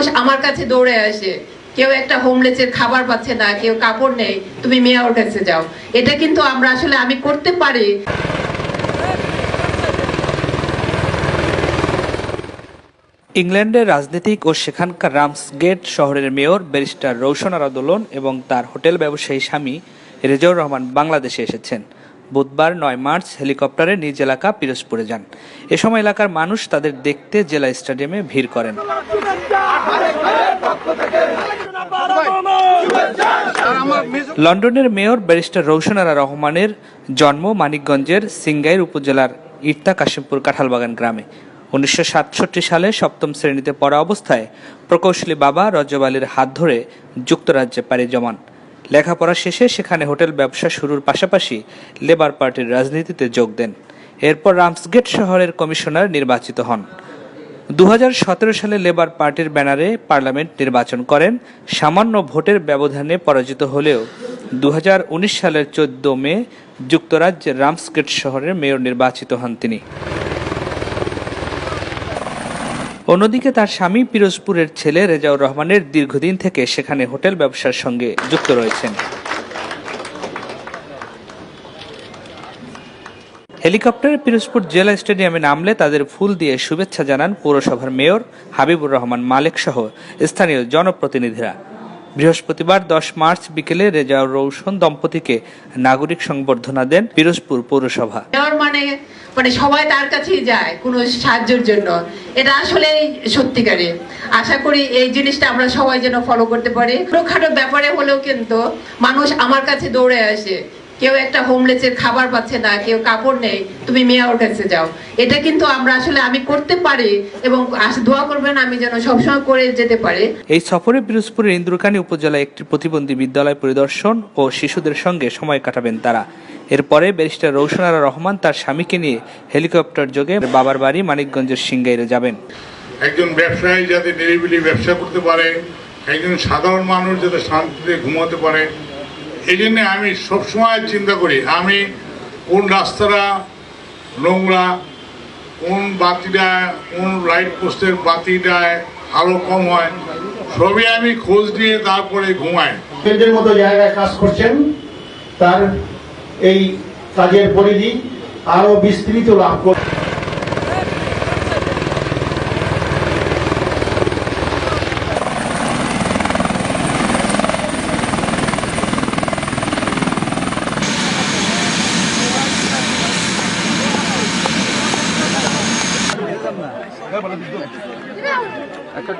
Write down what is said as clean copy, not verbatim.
মানুষ আমার কাছে দৌড়ে আসে, কেউ একটা হোমলেসের খাবার পাচ্ছে না, কেউ কাপড় নেই, তুমি মেয়র কাছে যাও। এটা কিন্তু আমরা আসলে আমি করতে পারি। ইংল্যান্ডের রাজনীতিক ও সেখানকার রামসগেট শহরের মেয়র ব্যারিস্টার রৌশন আরা দোলন এবং তার হোটেল ব্যবসায়ী স্বামী রেজাউর রহমান বাংলাদেশে এসেছেন। বুধবার ৯ মার্চ হেলিকপ্টারে নিজ এলাকা পিরোজপুরে যান। এ সময় এলাকার মানুষ তাদের দেখতে জেলা স্টেডিয়ামে ভিড় করেন। লন্ডনের মেয়র ব্যারিস্টার রৌশন আরা রহমানের জন্ম মানিকগঞ্জের সিংগাইর উপজেলার ইর্তা কাশিমপুর কাঁঠালবাগান গ্রামে। ১৯৬৭ সালে সপ্তম শ্রেণীতে পড়া অবস্থায় প্রকৌশলী বাবা রজব আলীর হাত ধরে যুক্তরাজ্যে পাড়ি জমান। লেখাপড়া শেষে সেখানে হোটেল ব্যবসা শুরুর পাশাপাশি লেবার পার্টির রাজনীতিতে যোগ দেন। এরপর রামসগেট শহরের কমিশনার নির্বাচিত হন। ২০১৭ সালে লেবার পার্টির ব্যানারে পার্লামেন্ট নির্বাচন করেন। সামান্য ভোটের ব্যবধানে পরাজিত হলেও ২০১৯ সালের ১৪ মে যুক্তরাজ্যের রামসগেট শহরের মেয়র নির্বাচিত হন তিনি। অন্যদিকে তার স্বামী পিরোজপুরের ছেলে রেজাউর রহমানের দীর্ঘদিন থেকে সেখানে হোটেল ব্যবসার সঙ্গে যুক্ত রয়েছেন। হেলিকপ্টারে পিরোজপুর জেলা স্টেডিয়ামে নামলে তাদের ফুল দিয়ে শুভেচ্ছা জানান পৌরসভার মেয়র হাবিবুর রহমান মালেক সহ স্থানীয় জনপ্রতিনিধিরা। বৃহস্পতিবার ১০ মার্চ বিকেলে রেজাউর রৌশন দম্পতিকে নাগরিক সংবর্ধনা দেন পিরোজপুর পৌরসভা। মানে সবাই তার কাছেই যায় কোনো সাহায্যের জন্য। এটা আসলে সত্যিকারে আশা করি এই জিনিসটা আমরা সবাই যেন ফলো করতে পারি। ছোটখাটো ব্যাপারে হলেও কিন্তু মানুষ আমার কাছে দৌড়ে আসে, কেউ একটা হোমলেসের খাবার পাচ্ছে না, কেউ কাপড় নেই, তুমি মেয়র কাছে যাও। এটা কিন্তু আমরা আসলে আমি করতে পারি এবং দোয়া করবেন আমি যেন সবসময় করে যেতে পারি। এই সফরে পিরোজপুরের ইন্দ্রকানী উপজেলায় একটি প্রতিবন্ধী বিদ্যালয় পরিদর্শন ও শিশুদের সঙ্গে সময় কাটাবেন তারা। এরপরে ব্যারিস্টার রৌশন আরা রহমান তার স্বামীকে নিয়ে হেলিকপ্টার যোগে বাবার বাড়ি মানিকগঞ্জের সিংগাইরে যাবেন। একজন ব্যবসায়ী যাতে নিরিবিলি ব্যবসা করতে পারে, একজন সাধারণ মানুষ যাতে শান্তিতে ঘুমাতে পারে, এই জন্য আমি সবসময় চিন্তা করি আমি কোন রাস্তাটা নোংরা, কোন বাতিটায়, কোন লাইট পোস্টের বাতিটায় আলো কম হয়, সবই আমি খোঁজ নিয়ে তারপরে ঘুমাই। কেন্দ্রের মতো জায়গায় কাজ করছেন, তার এই কাজের পরিধি আরো বিস্তৃত লাভ করবে। একটা